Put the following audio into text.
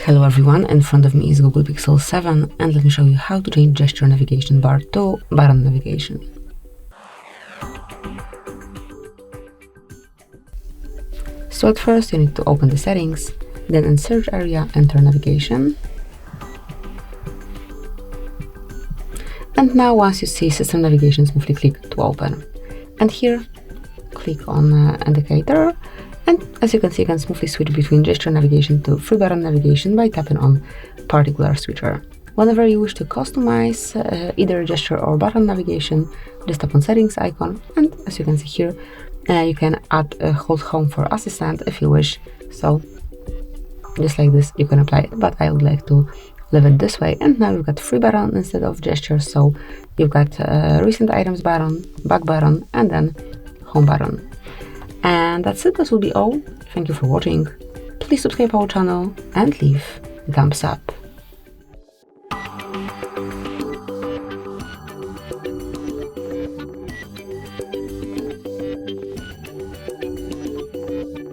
Hello everyone, in front of me is Google Pixel 7 and let me show you how to change gesture navigation bar to button navigation. So at first you need to open the settings, then in search area enter navigation. And now once you see system navigation, simply click to open. And here click on indicator. And as you can see, you can smoothly switch between gesture navigation to free button navigation by tapping on particular switcher. Whenever you wish to customize either gesture or button navigation, just tap on settings icon, and as you can see here, you can add hold home for assistant if you wish. So just like this you can apply it, but I would like to leave it this way. And now you've got free button instead of gesture, so you've got recent items button, back button, and then home button. And that's it, that will be all. Thank you for watching. Please subscribe our channel and leave a thumbs up.